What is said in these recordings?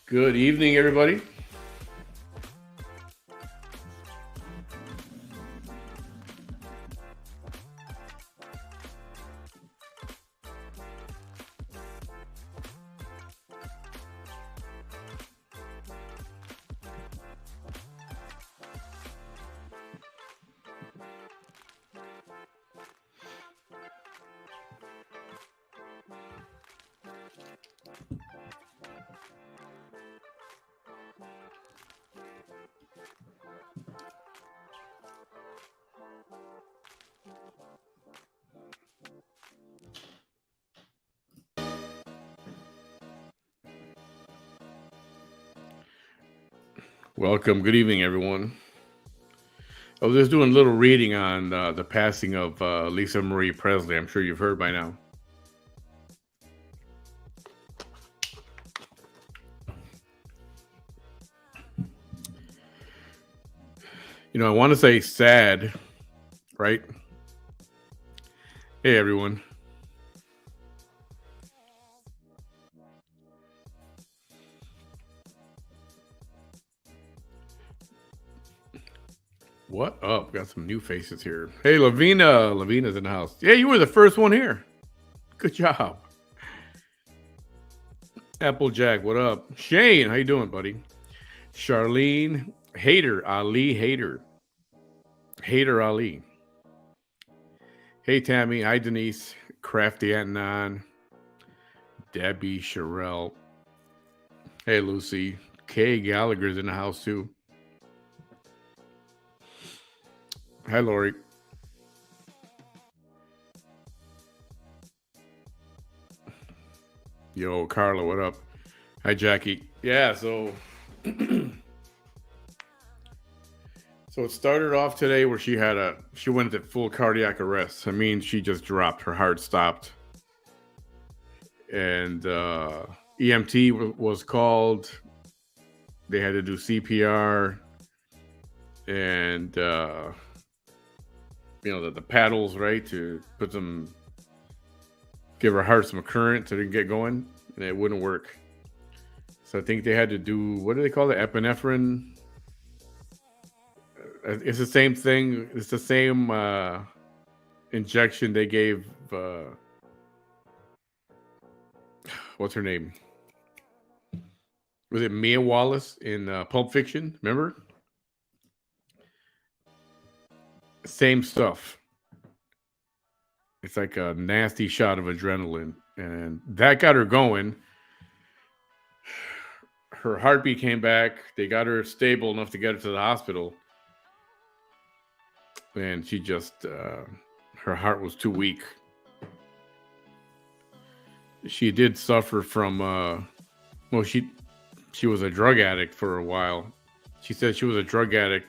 Good evening, everybody. Welcome. Good evening, everyone. I was just doing a little reading on the passing of Lisa Marie Presley. I'm sure you've heard by now. You know, I want to say sad, right? Hey, everyone. What up? Got some new faces here. Hey, Lavina. Lavina's in the house. Yeah, you were the first one here. Good job. Applejack, what up? Shane, how you doing, buddy? Charlene, Hater, Ali, Hater. Hater Ali. Hey, Tammy. Hi, Denise. Crafty Anton. Debbie, Sherelle. Hey, Lucy. Kay Gallagher's in the house, too. Hi, Lori. Yo, Carla, what up? Hi, Jackie. Yeah, so so it started off today where she went into full cardiac arrest. I mean, she just dropped. Her heart stopped. And EMT was called. They had to do CPR. And the paddles, right, to give her heart some current so they can get going, and it wouldn't work. So I think they had to do, what do they call it, epinephrine? It's the same thing. It's the same injection they gave, what's her name? Was it Mia Wallace in Pulp Fiction? Remember? Same stuff. It's like a nasty shot of adrenaline, and that got her going. Her heartbeat came back. They got her stable enough to get her to the hospital, and she just her heart was too weak. She did suffer from she was a drug addict for a while. She said she was a drug addict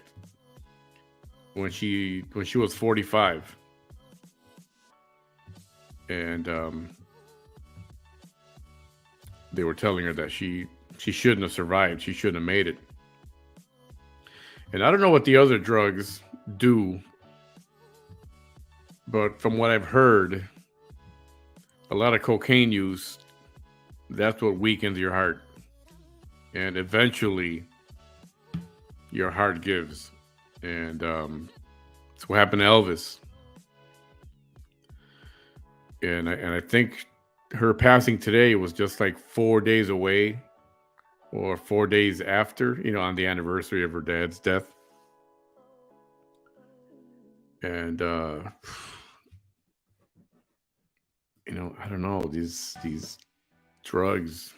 when she was 45. And they were telling her that she shouldn't have survived. She shouldn't have made it. And I don't know what the other drugs do, but from what I've heard, a lot of cocaine use, that's what weakens your heart. And eventually, your heart gives. And that's what happened to Elvis. And I think her passing today was just like 4 days away, or 4 days after, on the anniversary of her dad's death. And I don't know, these drugs.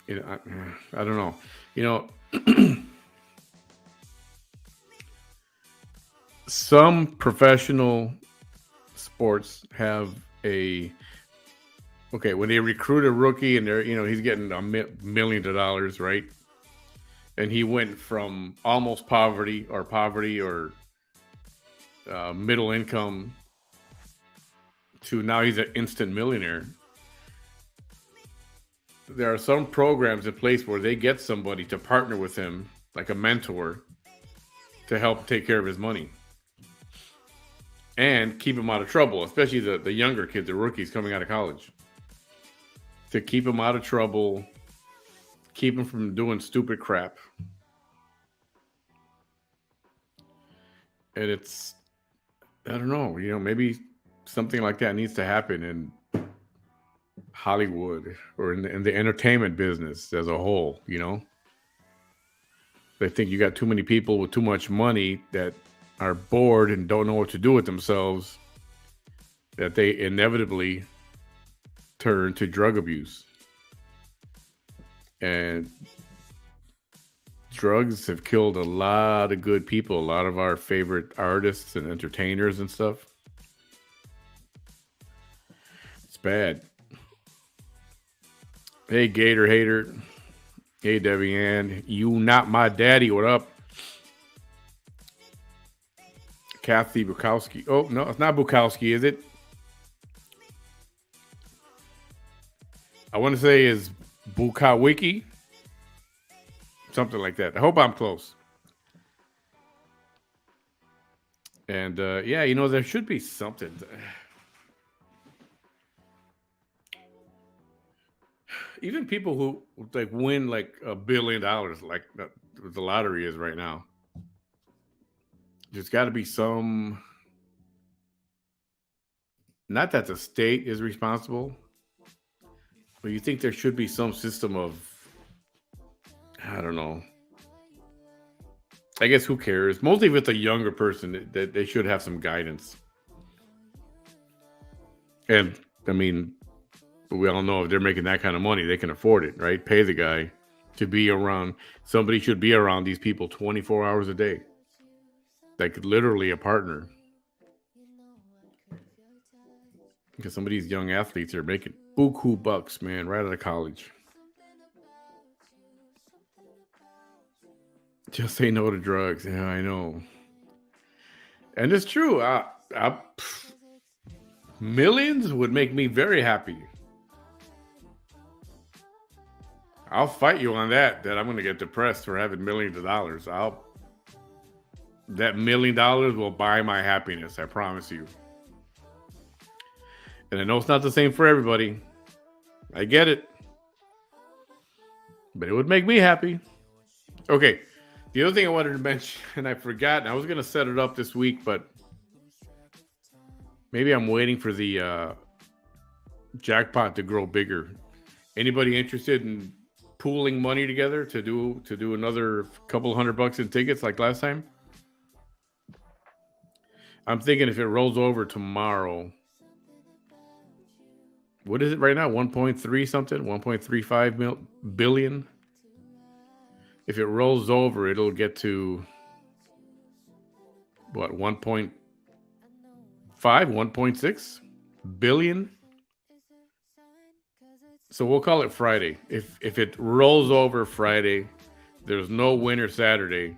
I don't know. Some professional sports have when they recruit a rookie and he's getting millions of dollars, right? And he went from almost poverty or middle income to now he's an instant millionaire. There are some programs in place where they get somebody to partner with him, like a mentor, to help take care of his money and keep him out of trouble, especially the younger kids, the rookies coming out of college. To keep him out of trouble, keep him from doing stupid crap. And it's, I don't know, maybe something like that needs to happen in Hollywood or in the entertainment business as a whole. They think you got too many people with too much money that are bored and don't know what to do with themselves, that they inevitably turn to drug abuse. And drugs have killed a lot of good people, a lot of our favorite artists and entertainers and stuff. It's bad. Hey, Gator Hater. Hey, Debbie Ann. You not my daddy. What up? Kathy Bukowski. Oh, no, it's not Bukowski, is it? I want to say is Bukawiki. Something like that. I hope I'm close. And there should be something. Even people who win like $1 billion, like the lottery is right now. There's got to be some. Not that the state is responsible, but you think there should be some system of, I don't know. I guess who cares? Mostly if it's a younger person, that they should have some guidance. And I mean, we all know if they're making that kind of money, they can afford it, right? Pay the guy to be around. Somebody should be around these people 24 hours a day. Like literally a partner. Because some of these young athletes are making buku bucks, man, right out of college. Just say no to drugs. Yeah, I know. And it's true. Millions would make me very happy. I'll fight you on that I'm going to get depressed for having millions of dollars. That $1 million will buy my happiness. I promise you. And I know it's not the same for everybody. I get it. But it would make me happy. Okay. The other thing I wanted to mention, and I forgot, and I was going to set it up this week, but maybe I'm waiting for the jackpot to grow bigger. Anybody interested in pooling money together to do another couple $100 in tickets like last time? I'm thinking if it rolls over tomorrow, what is it right now? 1.3 something? 1.35 billion? If it rolls over, it'll get to what? 1.5, 1.6 billion? So we'll call it Friday. If it rolls over Friday, there's no winner Saturday.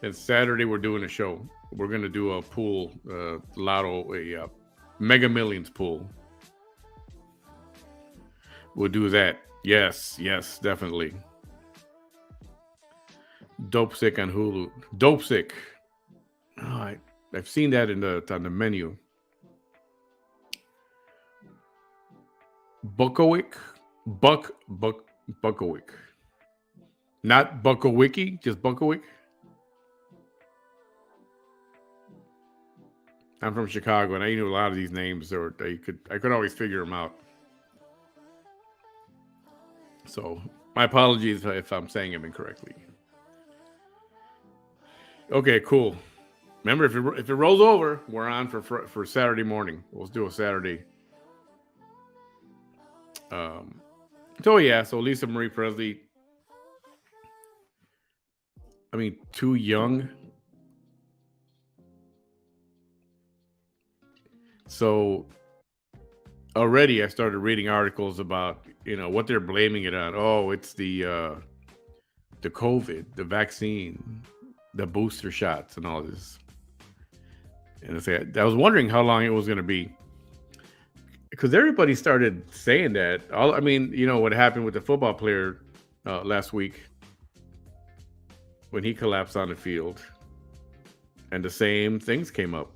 And Saturday we're doing a show. We're going to do a pool, lotto, a Mega Millions pool. We'll do that. Yes, definitely. Dope Sick on Hulu. Dope Sick. Oh, I've seen that on the menu. Buckowick, Buckowick. Not Buckowicki, just Buckowick. I'm from Chicago, and I knew a lot of these names, or I could always figure them out. So my apologies if I'm saying them incorrectly. Okay, cool. Remember, if it rolls over, we're on for Saturday morning. We'll do a Saturday. So yeah, so Lisa Marie Presley. I mean, too young. So already I started reading articles about what they're blaming it on. Oh, it's the COVID, the vaccine, the booster shots, and all this. And I was wondering how long it was going to be, because everybody started saying that. What happened with the football player last week when he collapsed on the field, and the same things came up.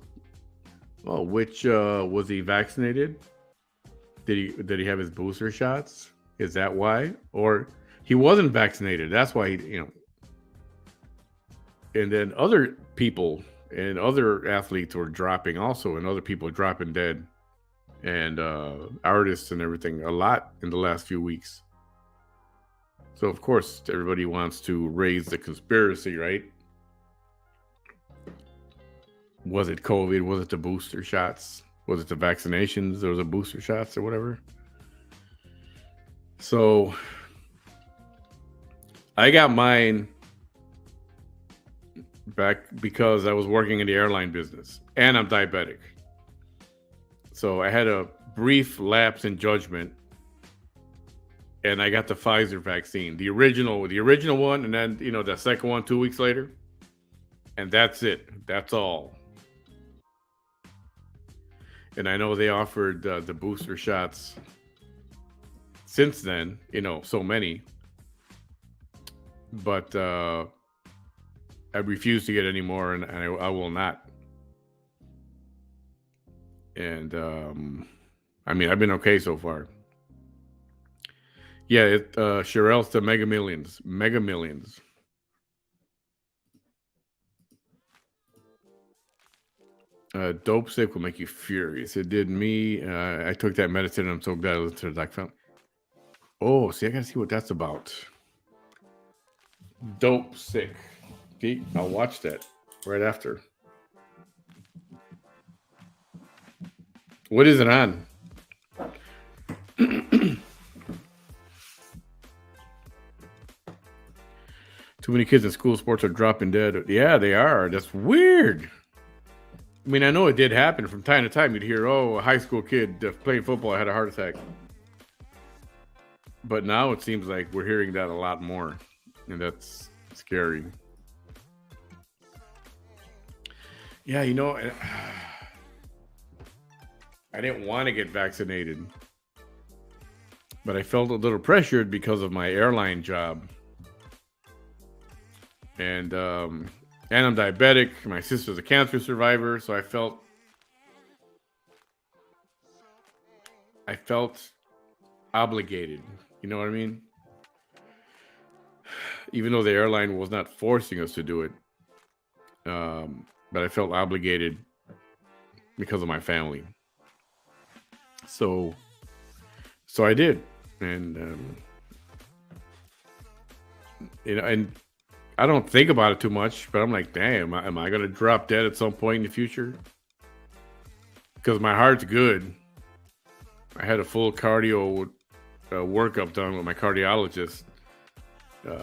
Oh, which was he vaccinated? Did he have his booster shots? Is that why? Or he wasn't vaccinated? That's why And then other people and other athletes were dropping also, and other people dropping dead, and artists and everything a lot in the last few weeks. So of course everybody wants to raise the conspiracy, right? Was it COVID? Was it the booster shots? Was it the vaccinations? Or was it booster shots or whatever? So I got mine back because I was working in the airline business, and I'm diabetic. So I had a brief lapse in judgment, and I got the Pfizer vaccine, the original one, and then the second one 2 weeks later, and that's it. That's all. And I know they offered the booster shots since then, so many. But I refuse to get any more, and I will not. And I've been okay so far. Yeah, Sherelle's to Mega Millions. Dope Sick will make you furious. It did me. I took that medicine, and I'm so glad I listened to the doc. Oh, see, I gotta see what that's about. Dope Sick. Okay, I'll watch that right after. What is it on? Too many kids in school sports are dropping dead. Yeah, they are. That's weird. I mean, I know it did happen from time to time. You'd hear, a high school kid playing football had a heart attack. But now it seems like we're hearing that a lot more. And that's scary. Yeah, I didn't want to get vaccinated. But I felt a little pressured because of my airline job. And I'm diabetic. My sister's a cancer survivor, so I felt obligated. You know what I mean? Even though the airline was not forcing us to do it, but I felt obligated because of my family. So I did, and and I don't think about it too much, but I'm like, damn, am I going to drop dead at some point in the future? Because my heart's good. I had a full cardio workup done with my cardiologist. I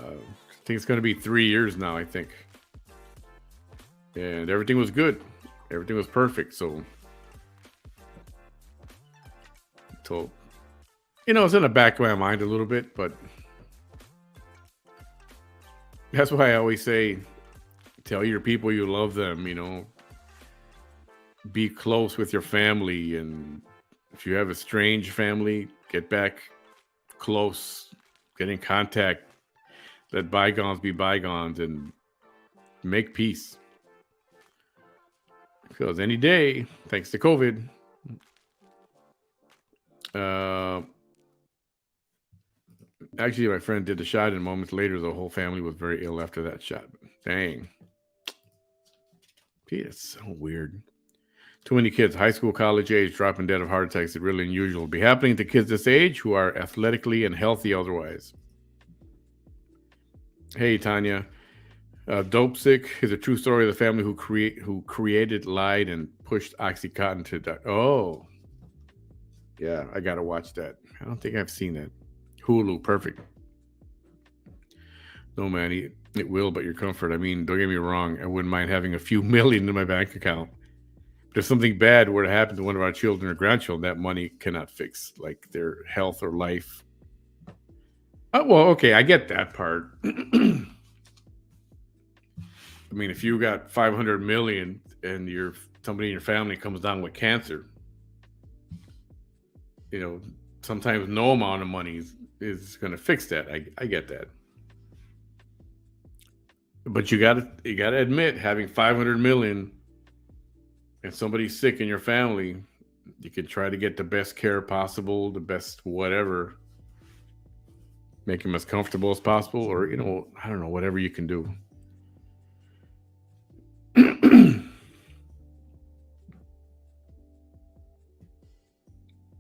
think it's going to be 3 years now, I think. And everything was good. Everything was perfect. So it's in the back of my mind a little bit, but that's why I always say, tell your people you love them, be close with your family. And if you have a strange family, get back close, get in contact, let bygones be bygones, and make peace. Because any day, thanks to COVID, uh, actually, my friend did the shot, and moments later, the whole family was very ill after that shot. Dang. Gee, it's so weird. Too many kids, high school, college age, dropping dead of heart attacks. It's really unusual. Be happening to kids this age who are athletically and healthy otherwise. Hey, Tanya. Dope Sick is a true story of the family who created, lied, and pushed OxyContin to die. Oh, yeah, I gotta watch that. I don't think I've seen that. Hulu, perfect. No, Manny, it will, but your comfort. I mean, don't get me wrong. I wouldn't mind having a few million in my bank account. But if something bad were to happen to one of our children or grandchildren, that money cannot fix, like their health or life. Oh, well, okay, I get that part. I mean, if you got 500 million and somebody in your family comes down with cancer, sometimes no amount of money is going to fix that. I get that. But you gotta admit, having 500 million and somebody's sick in your family, you can try to get the best care possible, the best whatever, make them as comfortable as possible, or I don't know, whatever you can do.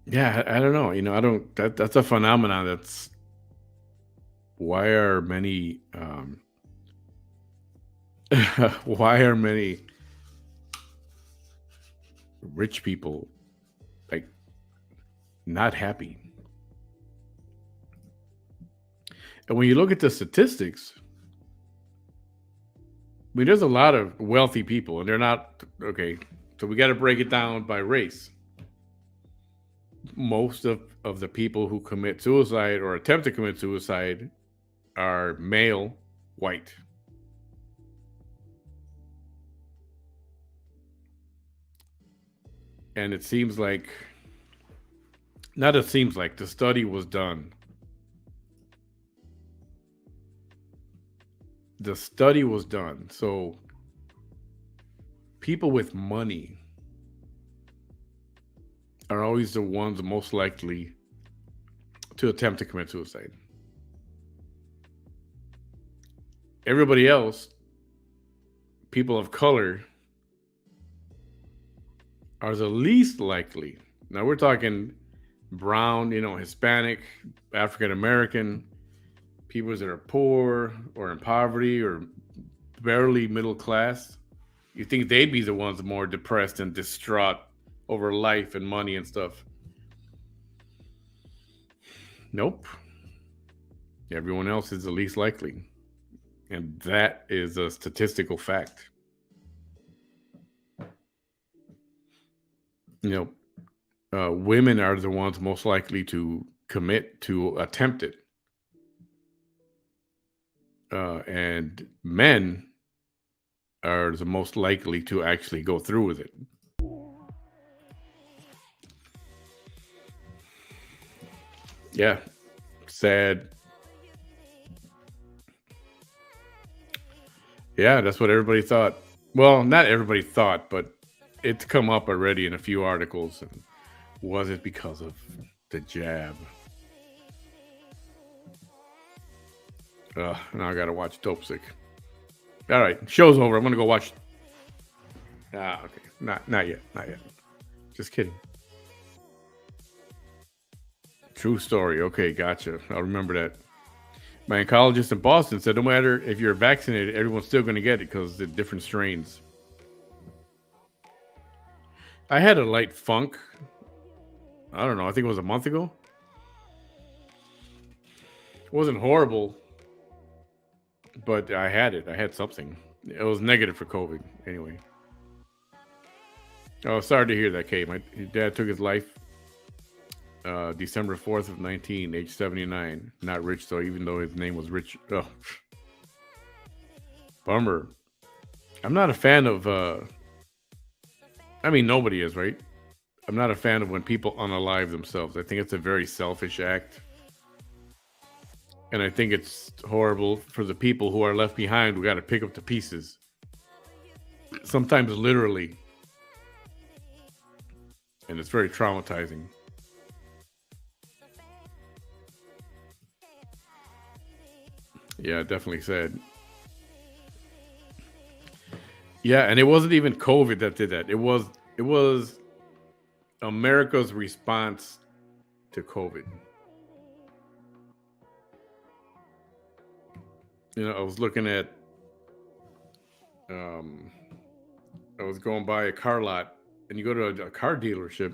Yeah, I don't know. I don't. That's a phenomenon. That's why are many why are many rich people like not happy? And when you look at the statistics, I mean, there's a lot of wealthy people, and they're not okay. So we got to break it down by race. Most of the people who commit suicide or attempt to commit suicide are male, white. And it seems like, not it seems like, the study was done. The study was done. So people with money are always the ones most likely to attempt to commit suicide. Everybody else, people of color, are the least likely. Now we're talking brown, Hispanic, African American, people that are poor or in poverty or barely middle class. You think they'd be the ones more depressed and distraught over life and money and stuff? Nope. Everyone else is the least likely. And that is a statistical fact. Women are the ones most likely to commit, to attempt it. And men are the most likely to actually go through with it. Yeah. Sad. Yeah, that's what everybody thought. Well, not everybody thought, but it's come up already in a few articles. And was it because of the jab? Now I gotta watch Dope Sick. All right, show's over. I'm gonna go watch. Okay, not yet. Just kidding. True story. Okay, gotcha. I'll remember that. My oncologist in Boston said no matter if you're vaccinated, everyone's still going to get it because the different strains. I had a light funk. I don't know. I think it was a month ago. It wasn't horrible, but I had it. I had something. It was negative for COVID anyway. Oh, sorry to hear that, Kate. My dad took his life December 4th of 19, age 79. Not rich, though, even though his name was Rich. Oh. Bummer. I'm not a fan of... I mean, nobody is, right? I'm not a fan of when people unalive themselves. I think it's a very selfish act. And I think it's horrible for the people who are left behind. We got to pick up the pieces, sometimes literally, and it's very traumatizing. Yeah, definitely said. Yeah, and it wasn't even COVID that did that. It was America's response to COVID. I was looking at um I was going by a car lot, and you go to a car dealership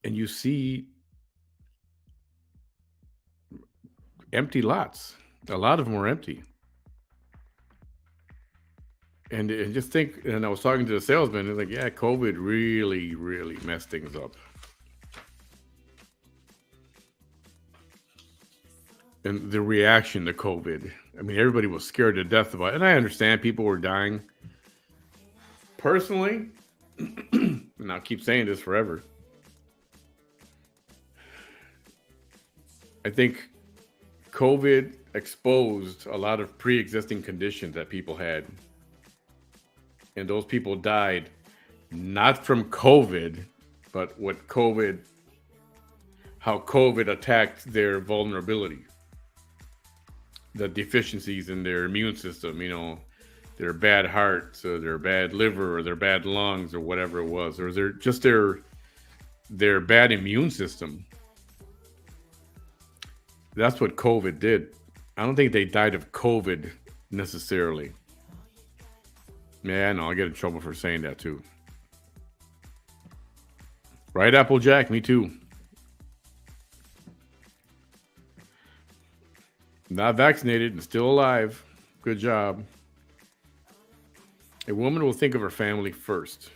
and you see empty lots. A lot of them were empty. And just think, and I was talking to the salesman, and like, yeah, COVID really, really messed things up. And the reaction to COVID. I mean, everybody was scared to death about it. And I understand people were dying. Personally, and I'll keep saying this forever, I think COVID exposed a lot of pre existing conditions that people had. And those people died not from COVID, but how COVID attacked their vulnerability, the deficiencies in their immune system, their bad hearts or their bad liver or their bad lungs or whatever it was, or their bad immune system. That's what COVID did. I don't think they died of COVID necessarily. Yeah, no, I'll get in trouble for saying that too. Right, Applejack? Me too. Not vaccinated and still alive. Good job. A woman will think of her family first.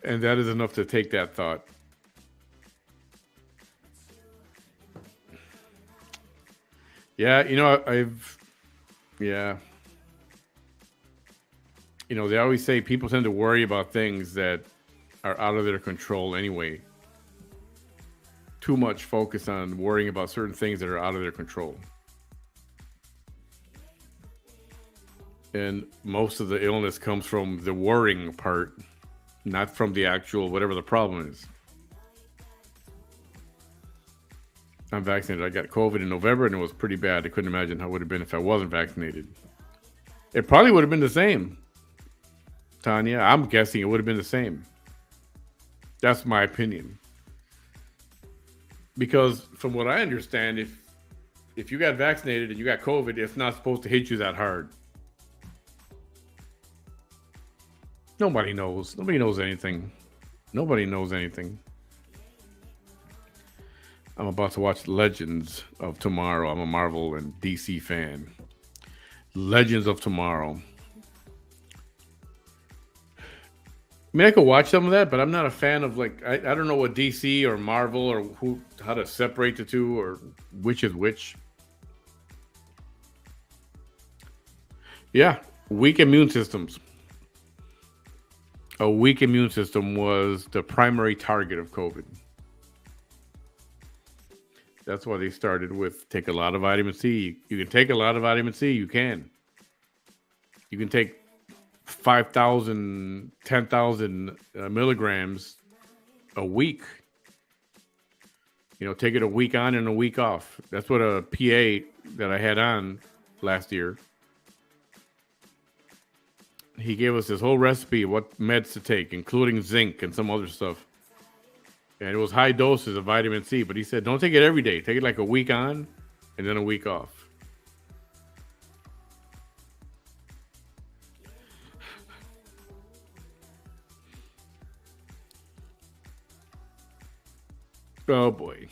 And that is enough to take that thought. Yeah, yeah. They always say people tend to worry about things that are out of their control anyway. Too much focus on worrying about certain things that are out of their control. And most of the illness comes from the worrying part, not from the actual whatever the problem is. I'm vaccinated. I got COVID in November and it was pretty bad. I couldn't imagine how it would have been if I wasn't vaccinated. It probably would have been the same, Tanya. I'm guessing it would have been the same. That's my opinion. Because from what I understand, if you got vaccinated and you got COVID, it's not supposed to hit you that hard. Nobody knows. Nobody knows anything. Nobody knows anything. I'm about to watch Legends of Tomorrow. I'm a Marvel and DC fan. Legends of Tomorrow. I mean, I could watch some of that, but I'm not a fan of I don't know what DC or Marvel or how to separate the two or which is which. Yeah, weak immune systems. A weak immune system was the primary target of COVID. That's why they started with take a lot of vitamin C. You can take a lot of vitamin C. You can. You can take 5,000, 10,000 milligrams a week. Take it a week on and a week off. That's what a PA that I had on last year. He gave us this whole recipe of what meds to take, including zinc and some other stuff. And it was high doses of vitamin C, but he said, don't take it every day. Take it like a week on and then a week off. Oh boy.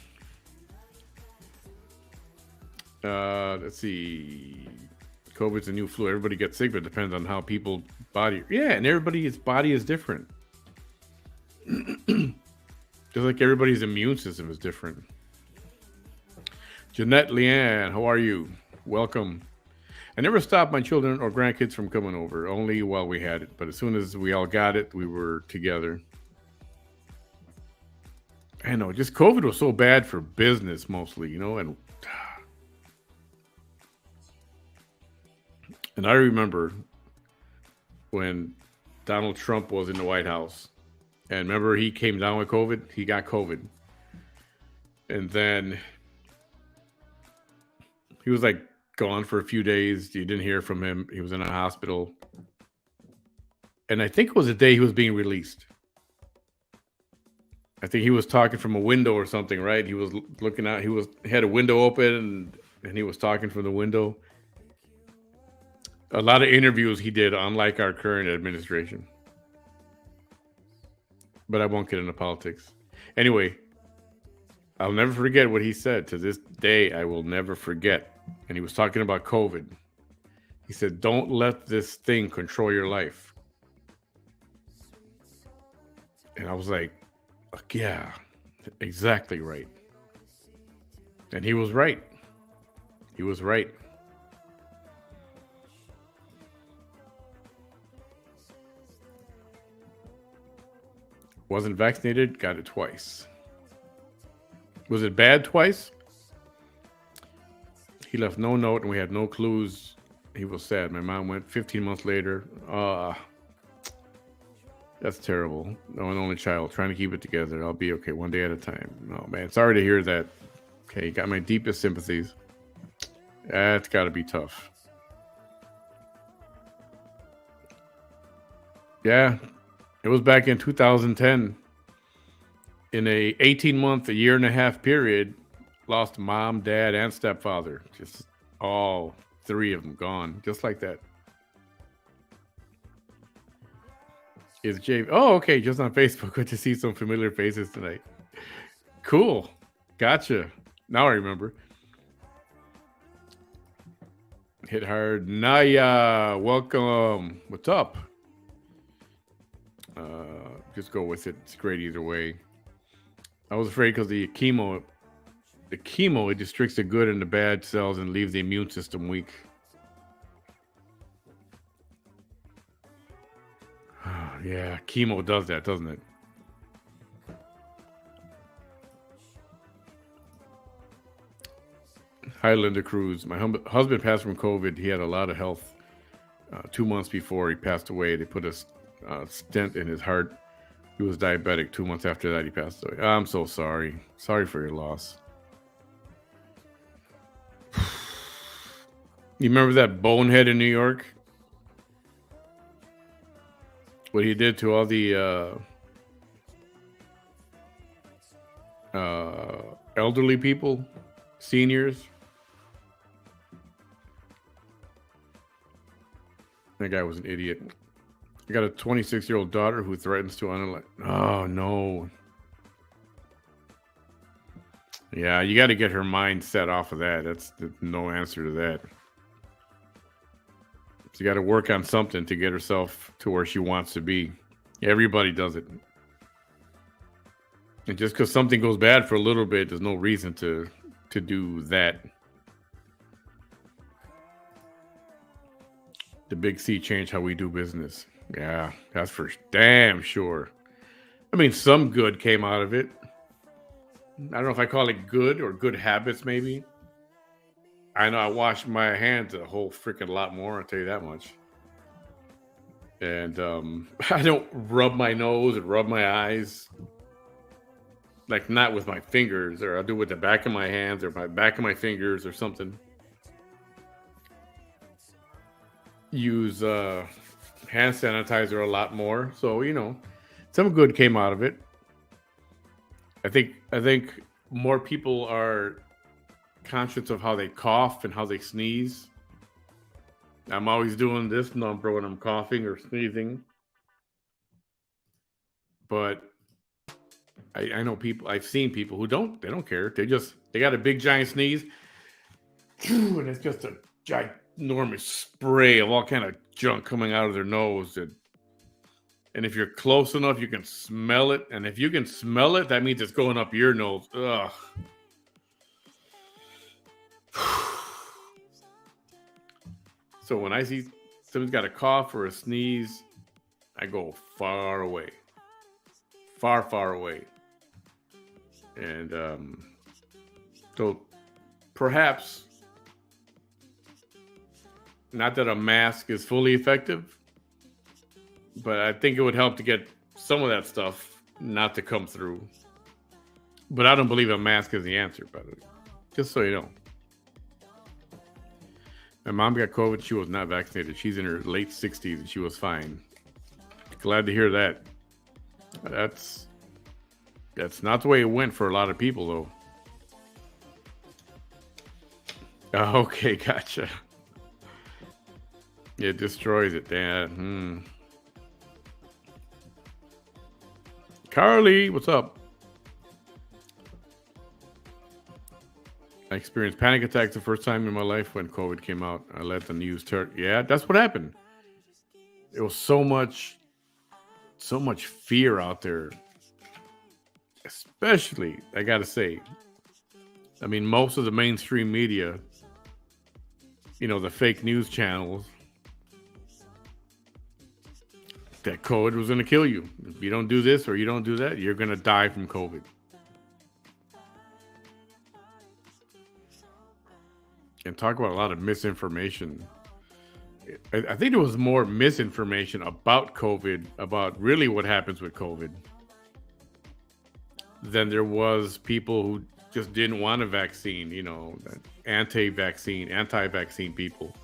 Let's see. COVID's a new flu. Everybody gets sick, but it depends on how people's body. Yeah, and everybody's body is different. Just like everybody's immune system is different. Jeanette Leanne, how are you? Welcome. I never stopped my children or grandkids from coming over, only while we had it. But as soon as we all got it, we were together. I know, just COVID was so bad for business mostly, and I remember when Donald Trump was in the White House, and remember he came down with COVID. He got COVID, and then he was like gone for a few days. You didn't hear from him. He was in a hospital, and I think it was the day he was being released. I think he was talking from a window or something, right? He was looking out. He had a window open, and he was talking from the window. A lot of interviews he did, unlike our current administration. But I won't get into politics. Anyway, I'll never forget what he said. To this day, I will never forget. And he was talking about COVID. He said, "Don't let this thing control your life." And I was like, yeah, exactly right. And he was right. He was right. Wasn't vaccinated, got it twice. Was it bad twice? He left no note and we had no clues. He was sad. My mom went 15 months later. That's terrible. No, an only child, trying to keep it together. I'll be okay one day at a time. Oh, man. Sorry to hear that. Okay, got my deepest sympathies. That's got to be tough. Yeah, it was back in 2010. In a 18-month, a year and a half period, lost mom, dad, and stepfather. Just all three of them gone, just like that. Is Jay? Oh, okay, just on Facebook. Good to see some familiar faces tonight. Cool, gotcha. Now I remember. Hit hard, Naya. Welcome. What's up? Just go with it. It's great either way. I was afraid because the chemo, it restricts the good and the bad cells and leaves the immune system weak. Yeah, chemo does that, doesn't it? Hi, Linda Cruz. My husband passed from COVID. He had a lot of health. 2 months before he passed away, they put a stent in his heart. He was diabetic. 2 months after that, he passed away. I'm so sorry. Sorry for your loss. You remember that bonehead in New York? What he did to all the elderly people, seniors. That guy was an idiot. I got a 26-year-old daughter who threatens to unalive. Oh, no. Yeah, you got to get her mind set off of that. That's no answer to that. She got to work on something to get herself to where she wants to be. Everybody does it. And just because something goes bad for a little bit, there's no reason to do that. The big C changed how we do business. Yeah, that's for damn sure. I mean, some good came out of it. I don't know if I call it good or good habits, maybe. I know I wash my hands a whole freaking lot more, I'll tell you that much. And I don't rub my nose and rub my eyes. Like, not with my fingers, or I'll do it with the back of my hands or my back of my fingers or something. Use hand sanitizer a lot more. So, some good came out of it. I think more people are conscious of how they cough and how they sneeze. I'm always doing this number when I'm coughing or sneezing. But I know people, I've seen people who they don't care. They got a big giant sneeze. And it's just a ginormous spray of all kind of junk coming out of their nose. And if you're close enough, you can smell it. And if you can smell it, that means it's going up your nose. Ugh. So when I see someone's got a cough or a sneeze, I go far away. Far, far away. And so perhaps not that a mask is fully effective, but I think it would help to get some of that stuff not to come through. But I don't believe a mask is the answer, by the way. Just so you know. My mom got COVID. She was not vaccinated. She's in her late 60s and she was fine. Glad to hear that. That's not the way it went for a lot of people, though. Okay, gotcha. It destroys it, Dan. Carly, what's up? I experienced panic attacks the first time in my life when COVID came out. I let the news turn. Yeah, that's what happened. It was so much fear out there. Especially, I gotta say, I mean, most of the mainstream media, the fake news channels, that COVID was going to kill you. If you don't do this or you don't do that, you're going to die from COVID. And talk about a lot of misinformation. I think there was more misinformation about COVID, about really what happens with COVID, than there was people who just didn't want a vaccine, anti-vaccine people.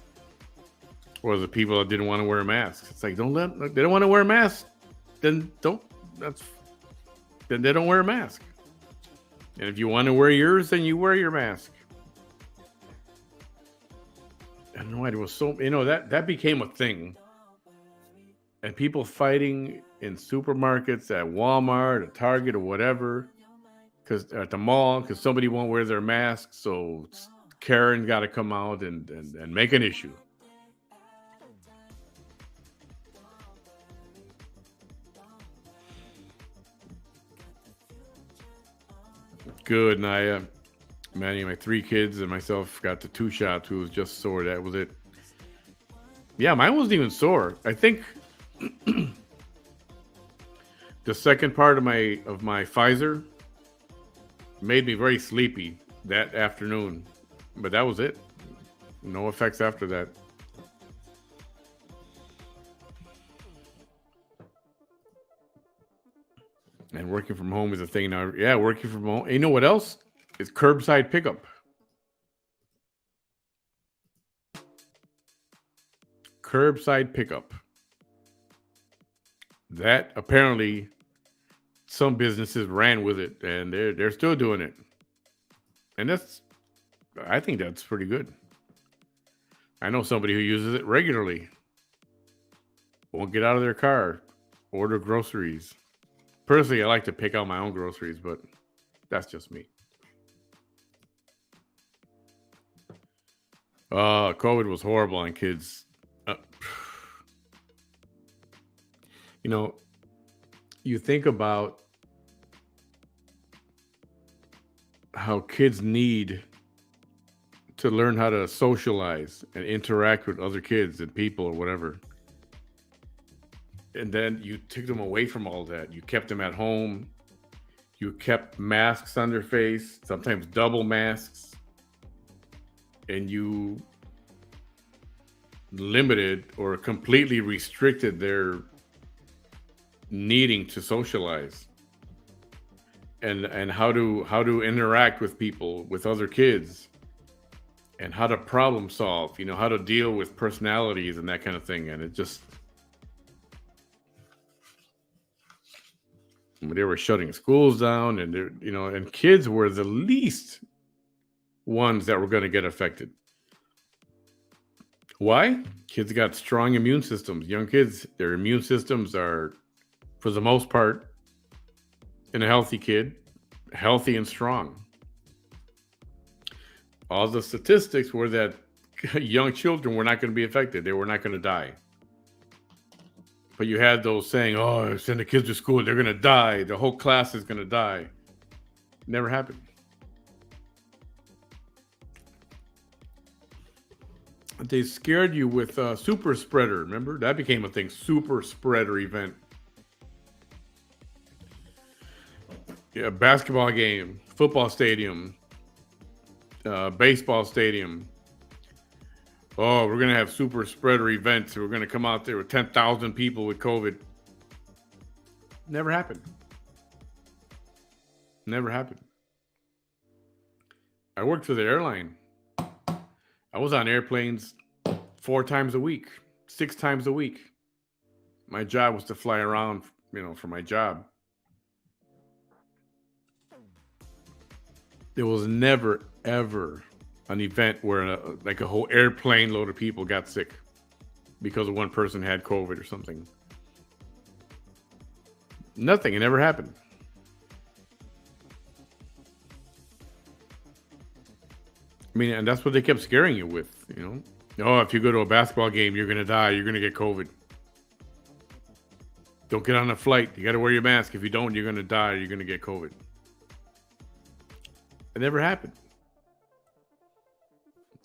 Or the people that didn't want to wear masks. It's like, they don't want to wear a mask. Then they don't wear a mask. And if you want to wear yours, then you wear your mask. I don't know why there was so, that became a thing. And people fighting in supermarkets, at Walmart, at Target, or whatever, because at the mall, because somebody won't wear their mask. So Karen got to come out and make an issue. Good, Naya. Manny, my 3 kids and myself got the 2 shots. Who was just sore. That was it. Yeah, mine wasn't even sore. I think the second part of my Pfizer made me very sleepy that afternoon, but that was it. No effects after that. And working from home is a thing now. Yeah, working from home. And you know what else? It's curbside pickup. Curbside pickup. That apparently some businesses ran with it, and they're still doing it. And I think that's pretty good. I know somebody who uses it regularly. Won't get out of their car, order groceries. Personally, I like to pick out my own groceries, but that's just me. COVID was horrible on kids. You think about how kids need to learn how to socialize and interact with other kids and people or whatever. And then you took them away from all that. You kept them at home. You kept masks on their face, sometimes double masks. And you limited or completely restricted their needing to socialize and how to interact with people, with other kids, and how to problem solve, how to deal with personalities and that kind of thing. And it just, they were shutting schools down, and and kids were the least ones that were going to get affected. Why? Kids got strong immune systems. Young kids, their immune systems are, for the most part, in a healthy kid, healthy and strong. All the statistics were that young children were not going to be affected. They were not going to die. But you had those saying, oh, send the kids to school, they're going to die. The whole class is going to die. Never happened. They scared you with super spreader. Remember? That became a thing. Super spreader event. Yeah, basketball game, football stadium, baseball stadium. Oh, we're gonna have super spreader events. We're gonna come out there with 10,000 people with COVID. Never happened. Never happened. I worked for the airline. I was on airplanes 4 times a week, 6 times a week. My job was to fly around, for my job. There was never, ever an event where like a whole airplane load of people got sick because one person had COVID or something. Nothing. It never happened. I mean, and that's what they kept scaring you with, Oh, if you go to a basketball game, you're going to die. You're going to get COVID. Don't get on a flight. You got to wear your mask. If you don't, you're going to die. You're going to get COVID. It never happened.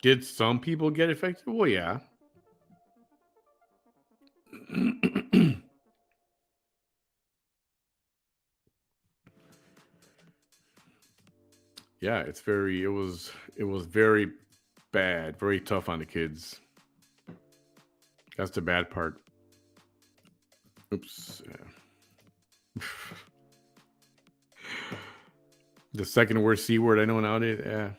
Did some people get affected? Well, yeah. Yeah, it was very bad, very tough on the kids. That's the bad part. Oops. The second worst C word I know nowadays. Yeah.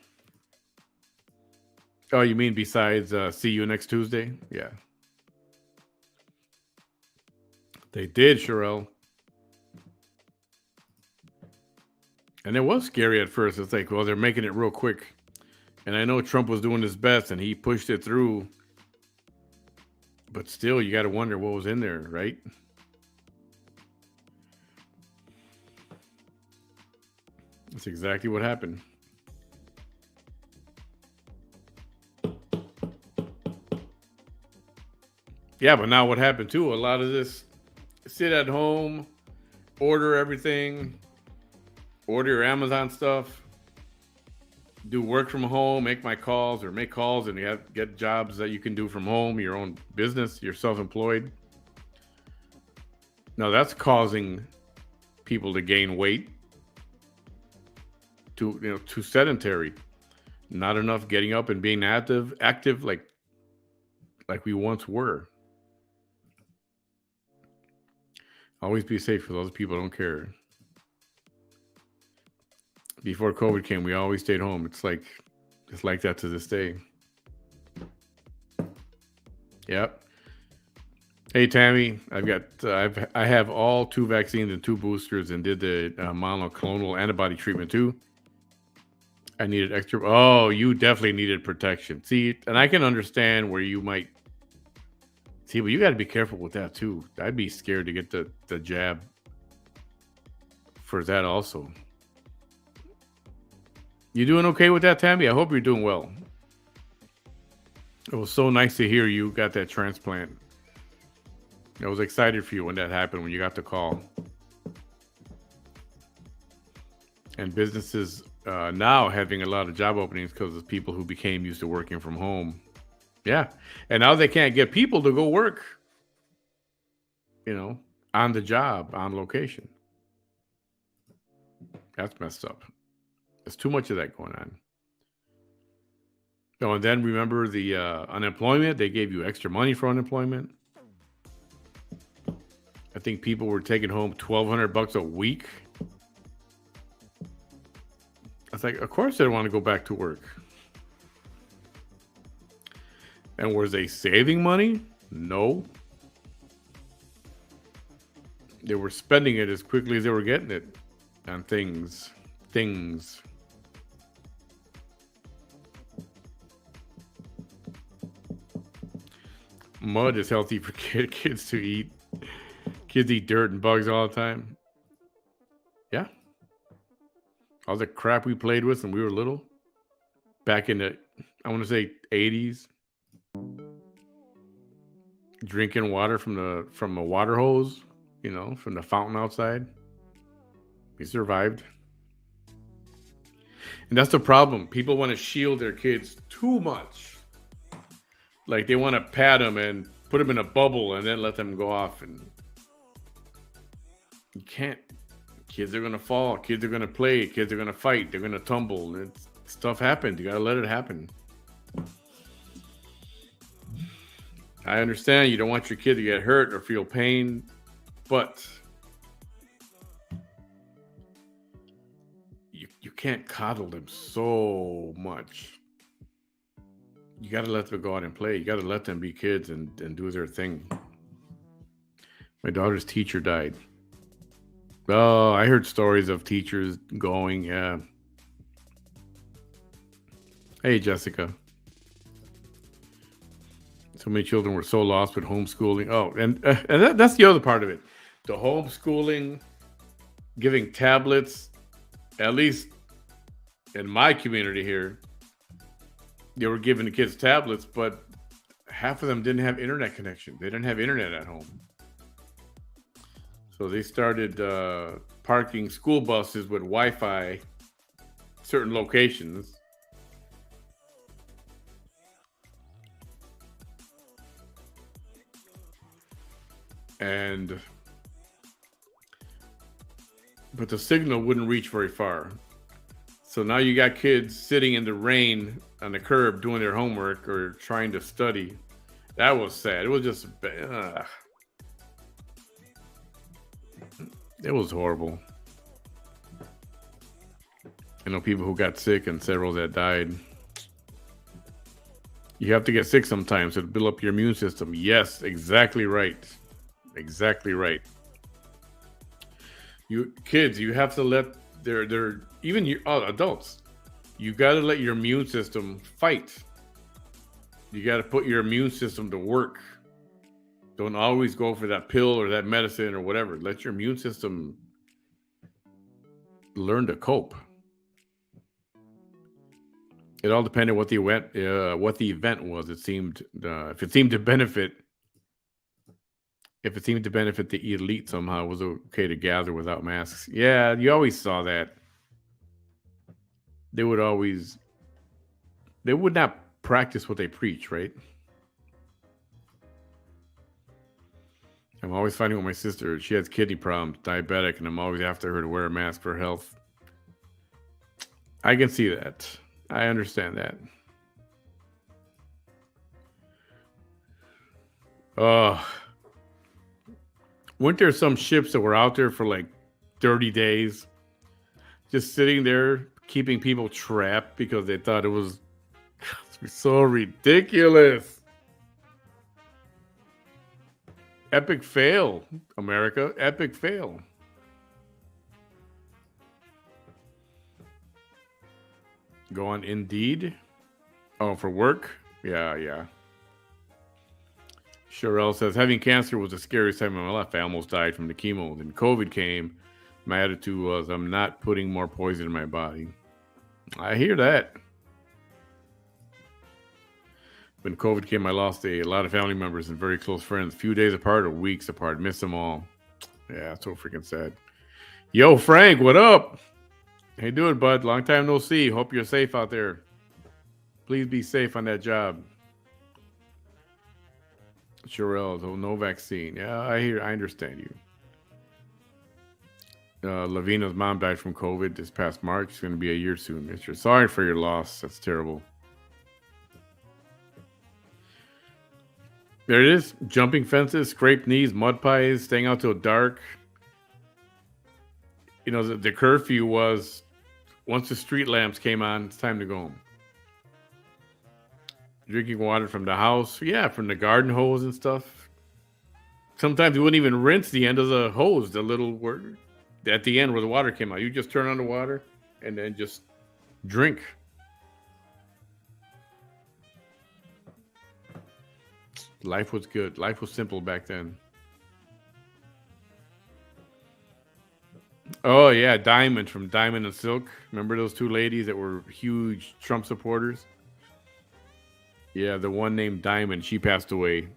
Oh, you mean besides see you next Tuesday? Yeah. They did, Sherelle. And it was scary at first. It's like, well, they're making it real quick. And I know Trump was doing his best and he pushed it through. But still, you got to wonder what was in there, right? That's exactly what happened. Yeah, but now what happened too? A lot of this sit at home, order everything, order your Amazon stuff, do work from home, make calls and you get jobs that you can do from home, your own business, you're self-employed. Now that's causing people to gain weight, too sedentary, not enough getting up and being active like we once were. Always be safe for those people who don't care. Before COVID came, we always stayed home. It's like that to this day. Yep. Hey Tammy, I have all 2 vaccines and 2 boosters and did the monoclonal antibody treatment too. I needed extra. Oh, you definitely needed protection. See, and I can understand where you might. See, but you got to be careful with that too. I'd be scared to get the jab for that also. You doing okay with that, Tammy? I hope you're doing well. It was so nice to hear you got that transplant. I was excited for you when that happened, when you got the call. And businesses now having a lot of job openings because of people who became used to working from home. Yeah. And now they can't get people to go work, on the job, on location. That's messed up. There's too much of that going on. Oh, and then remember the unemployment? They gave you extra money for unemployment. I think people were taking home $1,200 a week. I was like, of course they want to go back to work. And was they saving money? No. They were spending it as quickly as they were getting it on things. Mud is healthy for kids to eat. Kids eat dirt and bugs all the time. Yeah. All the crap we played with when we were little. Back in the, I want to say 80s. Drinking water from a water hose, from the fountain outside. We survived. And that's the problem. People want to shield their kids too much. Like they want to pat them and put them in a bubble and then let them go off. And you can't Kids are gonna fall. Kids are gonna play. Kids are gonna fight. They're gonna tumble. Stuff happens. You gotta let it happen. I understand you don't want your kid to get hurt or feel pain, but you can't coddle them so much. You got to let them go out and play. You got to let them be kids and do their thing. My daughter's teacher died. Oh, I heard stories of teachers going. Hey, Jessica. So many children were so lost with homeschooling. Oh, and that's the other part of it. The homeschooling, giving tablets, at least in my community here, they were giving the kids tablets, but half of them didn't have internet connection. They didn't have internet at home. So they started parking school buses with Wi-Fi certain locations. But the signal wouldn't reach very far. So now you got kids sitting in the rain on the curb doing their homework or trying to study. That was sad. It was just, it was horrible. I know people who got sick and several that died. You have to get sick sometimes to build up your immune system. Yes, exactly right. Exactly right. You kids, you have to let their even you adults. You got to let your immune system fight. You got to put your immune system to work. Don't always go for that pill or that medicine or whatever. Let your immune system learn to cope. It all depended what the event was. It seemed if it seemed to benefit the elite somehow, it was okay to gather without masks. Yeah, you always saw that. They would not practice what they preach, right? I'm always fighting with my sister. She has kidney problems, diabetic, and I'm always after her to wear a mask for health. I can see that. I understand that. Weren't there some ships that were out there for like 30 days? Just sitting there, keeping people trapped because they thought it was so ridiculous. Epic fail, America. Epic fail. Go on Indeed. Oh, for work? Yeah. Sherelle says, having cancer was the scariest time in my life. I almost died from the chemo. Then COVID came. My attitude was, I'm not putting more poison in my body. I hear that. When COVID came, I lost a lot of family members and very close friends. A few days apart or weeks apart. Miss them all. Yeah, so freaking sad. Yo, Frank, what up? How you doing, bud? Long time no see. Hope you're safe out there. Please be safe on that job. Sherelle, no vaccine. Yeah, I understand you. Lavina's mom died from COVID this past March. It's going to be a year soon, mister. Sorry for your loss. That's terrible. There it is. Jumping fences, scraped knees, mud pies, staying out till dark. You know, the curfew was once the street lamps came on, it's time to go home. Drinking water from the house. Yeah, from the garden hose and stuff. Sometimes you wouldn't even rinse the end of the hose, the little word at the end where the water came out. You just turn on the water and then just drink. Life was good. Life was simple back then. Oh, yeah. Diamond from Diamond and Silk. Remember those two ladies that were huge Trump supporters? Yeah, the one named Diamond, she passed away.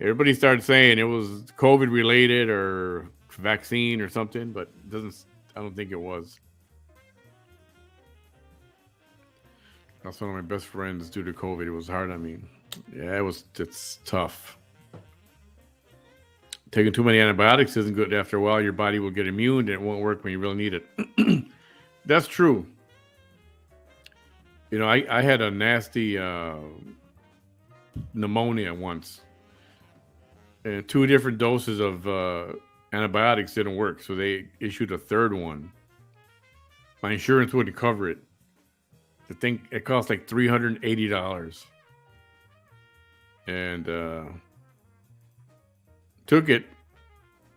Everybody started saying it was COVID related or vaccine or something, but I don't think it was. That's one of my best friends due to COVID. It was hard on me. Yeah, it's tough. Taking too many antibiotics isn't good. After a while, your body will get immune and it won't work when you really need it. That's true. You know, I had a nasty pneumonia once, and 2 different doses of antibiotics didn't work, so they issued a third one. My insurance wouldn't cover it. The thing, it cost like $380, and took it.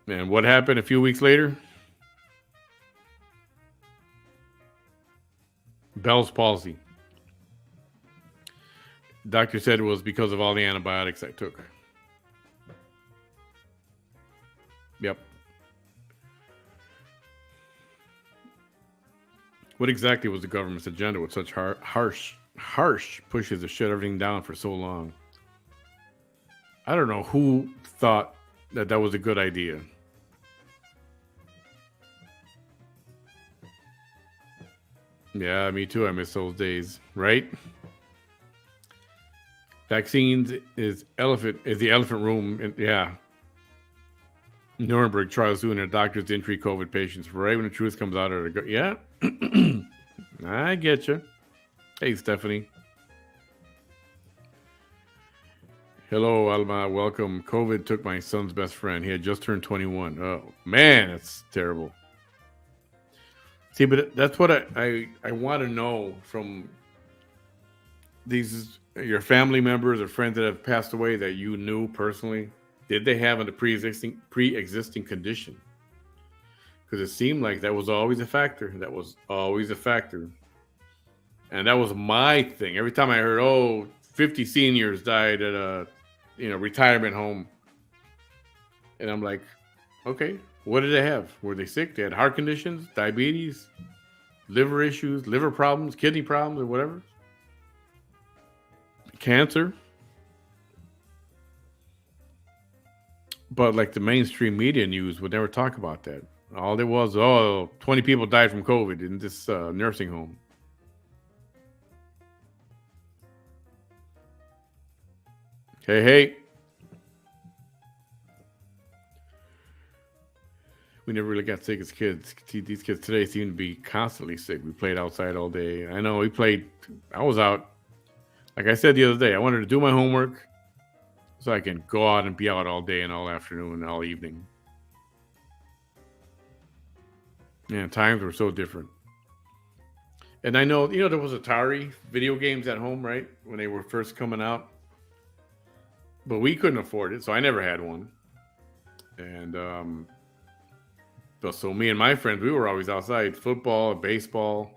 And what happened a few weeks later? Bell's palsy. Doctor said it was because of all the antibiotics I took. Yep. What exactly was the government's agenda with such harsh pushes to shut everything down for so long? I don't know who thought that was a good idea. Yeah, me too. I miss those days, right? Vaccines is the elephant room. Yeah. Nuremberg trials doing their doctors didn't treat COVID patients. Right when the truth comes out of it. Yeah. I get you. Hey, Stephanie. Hello, Alma. Welcome. COVID took my son's best friend. He had just turned 21. Oh, man, that's terrible. See, but that's what I want to know from your family members or friends that have passed away that you knew personally. Did they have a pre-existing condition? Because it seemed like that was always a factor. That was always a factor. And that was my thing. Every time I heard, 50 seniors died at a retirement home. And I'm like, okay, what did they have? Were they sick? They had heart conditions, diabetes, liver issues, liver problems, kidney problems, or whatever. Cancer. But like the mainstream media news would never talk about that. All there was, 20 people died from COVID in this nursing home. Hey. We never really got sick as kids. These kids today seem to be constantly sick. We played outside all day. I know I was out. Like I said the other day, I wanted to do my homework so I can go out and be out all day and all afternoon and all evening. Yeah, times were so different. And I know, there was Atari video games at home, right? When they were first coming out. But we couldn't afford it, so I never had one. And so me and my friends, we were always outside. Football, baseball,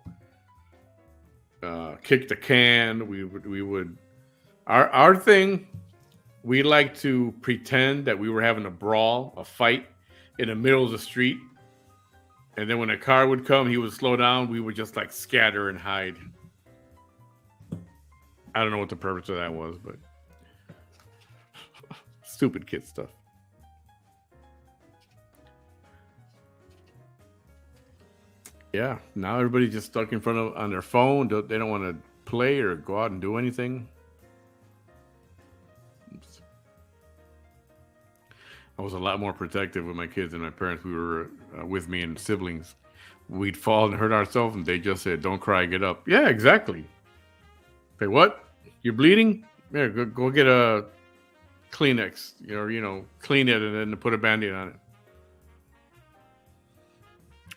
kick the can. We would our thing, we like to pretend that we were having a brawl, a fight in the middle of the street. And then when a car would come, he would slow down. We would just like scatter and hide. I don't know what the purpose of that was, but stupid kid stuff. Yeah, now everybody's just stuck in front of on their phone. They don't want to play or go out and do anything. Oops. I was a lot more protective with my kids and my parents. We were with me and siblings. We'd fall and hurt ourselves, and they just said, "Don't cry, get up." Yeah, exactly. Say, what? You're bleeding? Yeah, go get a Kleenex. Clean it and then put a Band-Aid on it.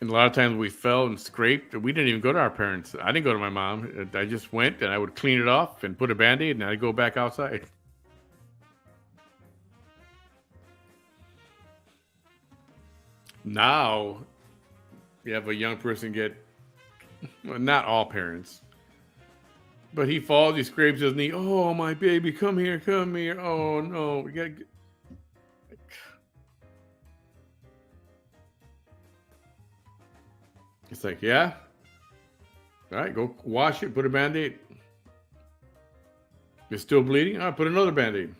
And a lot of times we fell and scraped. We didn't even go to our parents. I didn't go to my mom. I just went and I would clean it off and put a Band-Aid and I'd go back outside. Now, you have a young person not all parents, but he falls, he scrapes his knee. Oh, my baby, come here. Oh, no. We got to get... It's like, yeah. All right, go wash it, put a Band-Aid. You're still bleeding? All right, put another Band-Aid.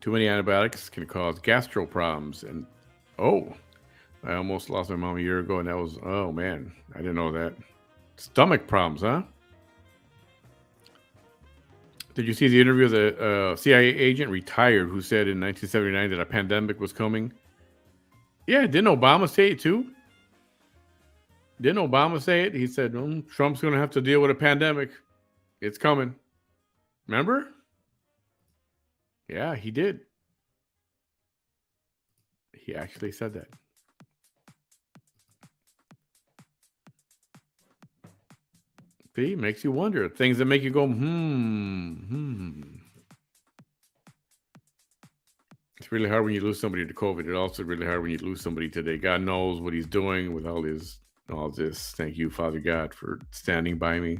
Too many antibiotics can cause gastro problems. And, I almost lost my mom a year ago, and that was, oh, man, I didn't know that. Stomach problems, huh? Did you see the interview of the CIA agent retired who said in 1979 that a pandemic was coming? Yeah, didn't Obama say it too? Didn't Obama say it? He said, Trump's going to have to deal with a pandemic. It's coming. Remember? Yeah, he did. He actually said that. See, makes you wonder. Things that make you go, It's really hard when you lose somebody to COVID. It's also really hard when you lose somebody today. God knows what he's doing with all this. Thank you, Father God, for standing by me.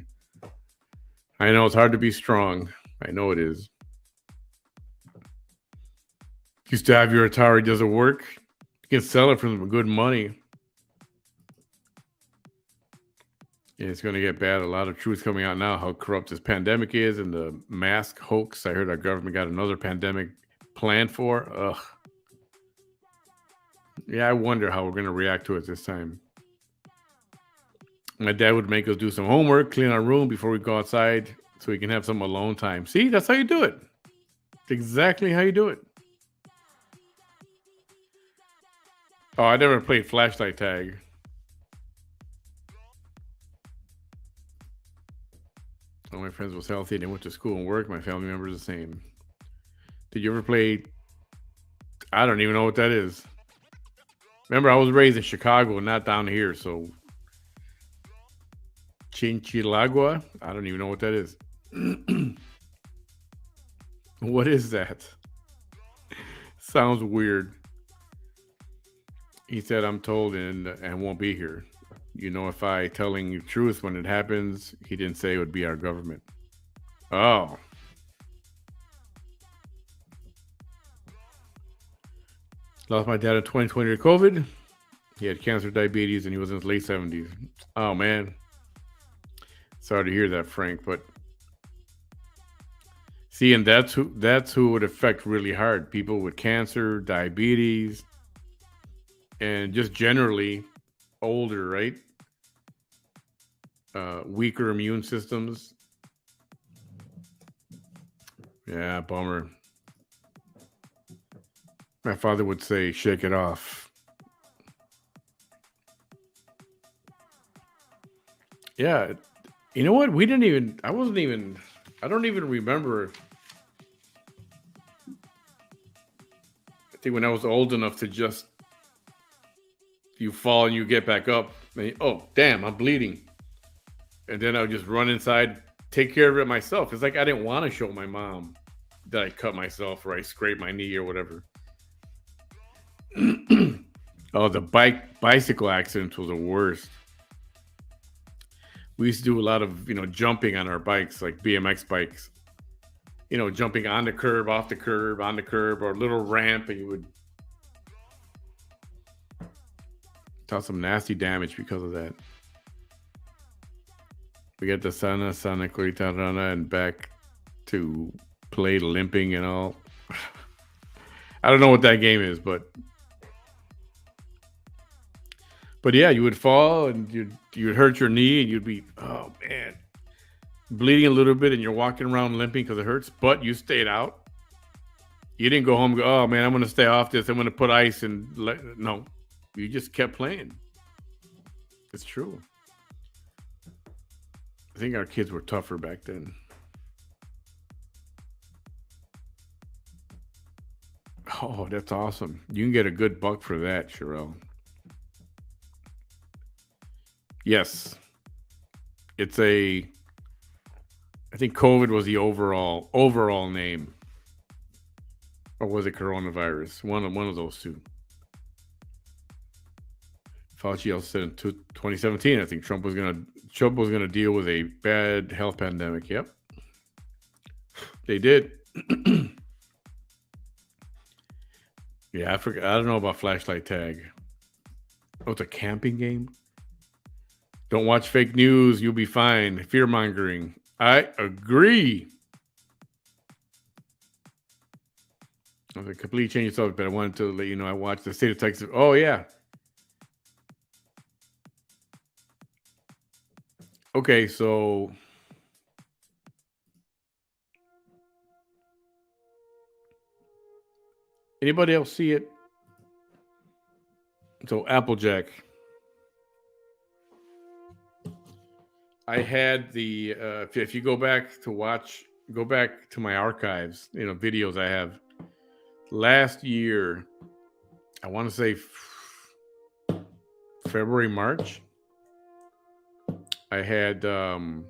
I know it's hard to be strong. I know it is. You still have your Atari, does it work? You can sell it for some good money. And it's going to get bad. A lot of truth coming out now, how corrupt this pandemic is and the mask hoax. I heard our government got another pandemic planned for. Ugh. Yeah, I wonder how we're going to react to it this time. My dad would make us do some homework, clean our room before we go outside so we can have some alone time. See, that's how you do it. It's exactly how you do it. Oh, I never played flashlight tag. All my friends was healthy and they went to school and work. My family members the same. Did you ever play? I don't even know what that is. Remember, I was raised in Chicago, not down here. So, Chinchilagua? I don't even know what that is. What is that? Sounds weird. He said, I'm told and won't be here. You know, if I telling you truth when it happens, he didn't say it would be our government. Oh. Lost my dad in 2020 to COVID. He had cancer, diabetes, and he was in his late 70s. Oh, man. Sorry to hear that, Frank. But see, and that's who it would affect really hard. People with cancer, diabetes, and just generally older, right? Weaker immune systems. Yeah, bummer. My father would say, shake it off. Yeah. You know what? I don't even remember. I think when I was old enough to just, you fall and you get back up. And oh, damn, I'm bleeding. And then I would just run inside, take care of it myself. It's like I didn't want to show my mom that I cut myself or I scraped my knee or whatever. Oh, the bicycle accidents was the worst. We used to do a lot of, jumping on our bikes, like BMX bikes. Jumping on the curb, off the curb, on the curb, or a little ramp, and you would cause some nasty damage because of that. We got the Sana Clarita and back to play limping and all. I don't know what that game is, but yeah, you would fall and you'd hurt your knee and you'd be, oh man, bleeding a little bit and you're walking around limping because it hurts, but you stayed out. You didn't go home and go, oh man, I'm going to stay off this. I'm going to put ice and no, you just kept playing. It's true. I think our kids were tougher back then. Oh, that's awesome. You can get a good buck for that, Sherelle. Yes. I think COVID was the overall name. Or was it coronavirus? One of those two. Fauci also said in 2017, I think Trump was gonna deal with a bad health pandemic. Yep. They did. Yeah, I forgot. I don't know about flashlight tag. Oh, it's a camping game? Don't watch fake news. You'll be fine. Fear mongering. I agree. I was a completely changed subject, but I wanted to let you know I watched the state of Texas. Oh, yeah. Okay, so Anybody else see it? So Applejack. I had the if you go back to watch, go back to my archives, videos I have. Last year, I want to say February, March. I had the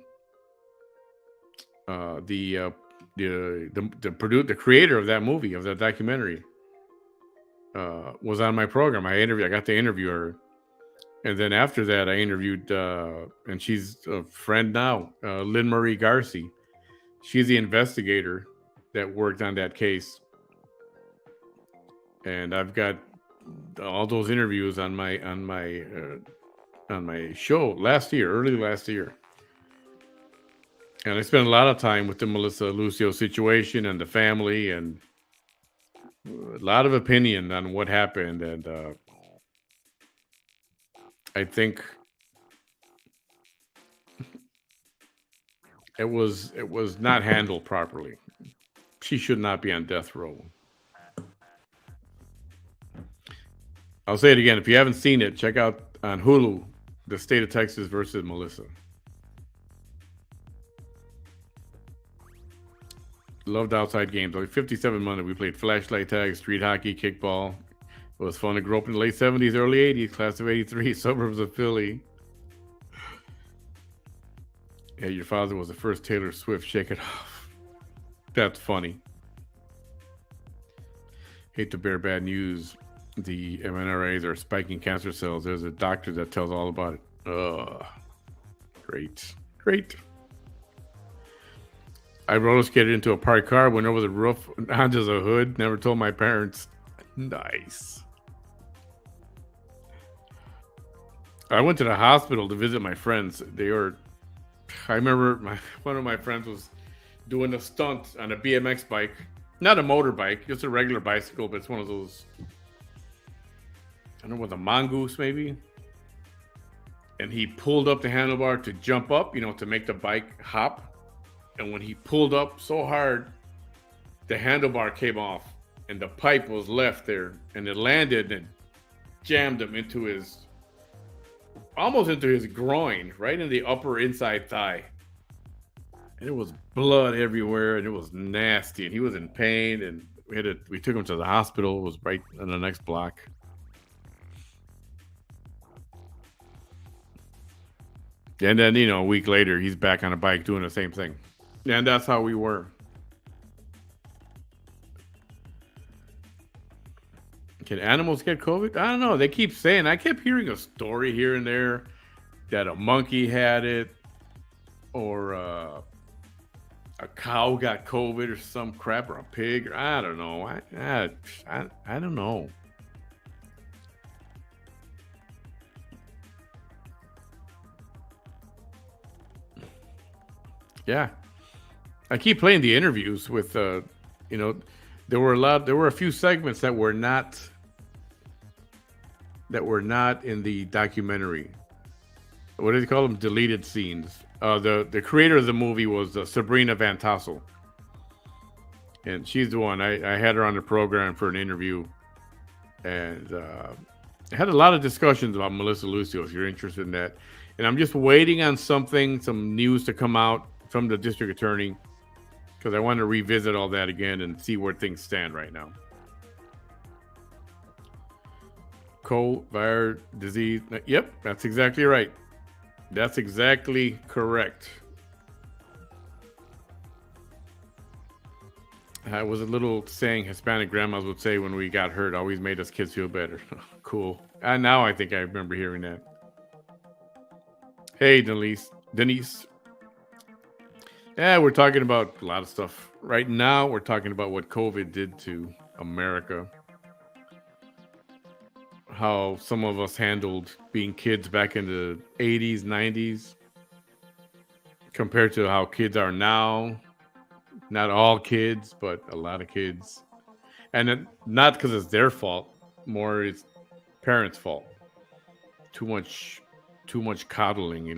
creator of that movie, of that documentary, was on my program. I got to interview her, and then after that, I interviewed, and she's a friend now, Lynn Marie Garcia. She's the investigator that worked on that case, and I've got all those interviews on my show early last year. And I spent a lot of time with the Melissa Lucio situation and the family, and a lot of opinion on what happened. And I think it was not handled properly. She should not be on death row. I'll say it again. If you haven't seen it, check out on Hulu, The State of Texas versus Melissa. Loved outside games. Like 57 Monday, we played flashlight tag, street hockey, kickball. It was fun to grow up in the late 70s, early 80s, class of 83, suburbs of Philly. Yeah, your father was the first Taylor Swift. Shake it off. That's funny. Hate to bear bad news. The MNRAs are spiking cancer cells. There's a doctor that tells all about it. Great. I roller skated into a parked car, went over the roof onto the hood, never told my parents. Nice. I went to the hospital to visit my friends. I remember one of my friends was doing a stunt on a BMX bike. Not a motorbike, just a regular bicycle, but it's one of those, I don't know, with a mongoose maybe. And he pulled up the handlebar to jump up, to make the bike hop. And when he pulled up so hard, the handlebar came off and the pipe was left there, and it landed and jammed him almost into his groin, right in the upper inside thigh. And it was blood everywhere, and it was nasty, and he was in pain, and we took him to the hospital. It was right on the next block. And then, a week later, he's back on a bike doing the same thing. And that's how we were. Can animals get COVID? I don't know. They keep saying, I kept hearing a story here and there that a monkey had it, or a cow got COVID or some crap, or a pig, or I don't know. I don't know. Yeah. I keep playing the interviews with, there were a few segments that were not in the documentary. What do they call them? Deleted scenes. The creator of the movie was Sabrina Van Tassel, and she's the one. I had her on the program for an interview, and I had a lot of discussions about Melissa Lucio. If you're interested in that, and I'm just waiting on some news to come out from the district attorney, because I want to revisit all that again and see where things stand right now. COVID disease. Yep, that's exactly right. That's exactly correct. I was a little saying Hispanic grandmas would say when we got hurt, always made us kids feel better. Cool. And now I think I remember hearing that. Hey, Denise. Yeah, we're talking about a lot of stuff. Right now, we're talking about what COVID did to America. How some of us handled being kids back in the 80s, 90s, compared to how kids are now. Not all kids, but a lot of kids. And not because it's their fault, more it's parents' fault. Too much coddling,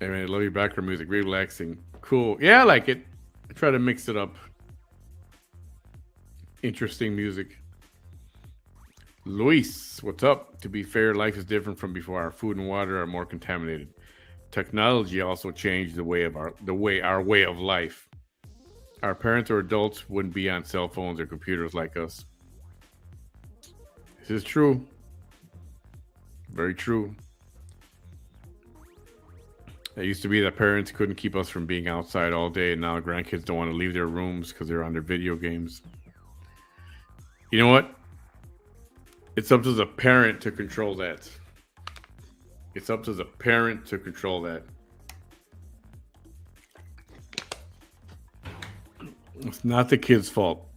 I mean, I love your background music. Relaxing. Cool. Yeah, I like it. I try to mix it up. Interesting music. Luis, what's up? To be fair, life is different from before. Our food and water are more contaminated. Technology also changed our way of life. Our parents or adults wouldn't be on cell phones or computers like us. This is true. Very true. It used to be that parents couldn't keep us from being outside all day, and now grandkids don't want to leave their rooms because they're on their video games. You know what? It's up to the parent to control that. It's up to the parent to control that. It's not the kid's fault.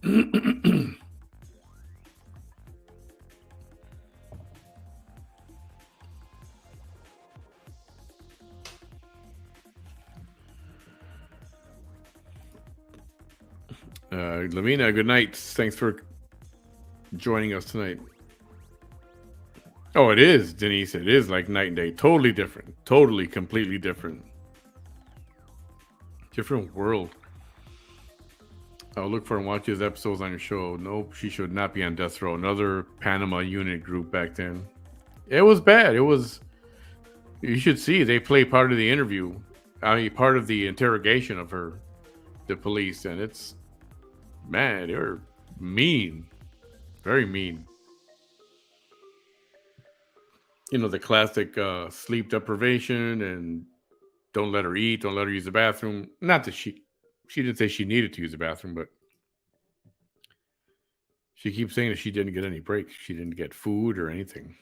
Lavina, good night. Thanks for joining us tonight. Oh, it is, Denise. It is like night and day. Totally different. Totally, completely different. Different world. I'll look for and watch his episodes on your show. Nope, she should not be on death row. Another Panama unit group back then. It was bad. It was. You should see. They play part of the interview. I mean, part of the interrogation of her, the police, and it's, man, they were mean, very mean. You know, the classic sleep deprivation and don't let her eat, don't let her use the bathroom. Not that she didn't say she needed to use the bathroom, but she keeps saying that she didn't get any breaks. She didn't get food or anything.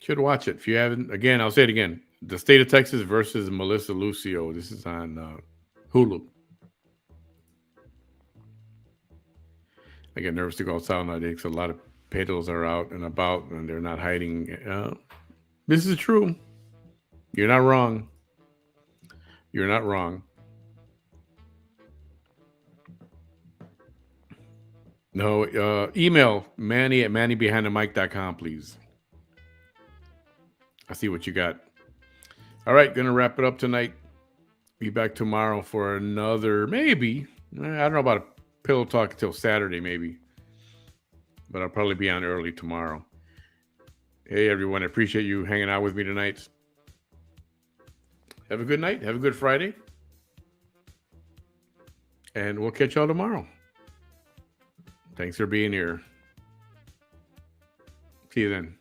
Should watch it if you haven't. Again, I'll say it again. The State of Texas versus Melissa Lucio. This is on Hulu. I get nervous to go outside nowadays because a lot of pedos are out and about and they're not hiding. This is true. You're not wrong. You're not wrong. No, email Manny at MannyBehindTheMic.com, please. I see what you got. All right, gonna wrap it up tonight. Be back tomorrow for another, maybe. I don't know about a pillow talk until Saturday, maybe. But I'll probably be on early tomorrow. Hey, everyone. I appreciate you hanging out with me tonight. Have a good night. Have a good Friday. And we'll catch y'all tomorrow. Thanks for being here. See you then.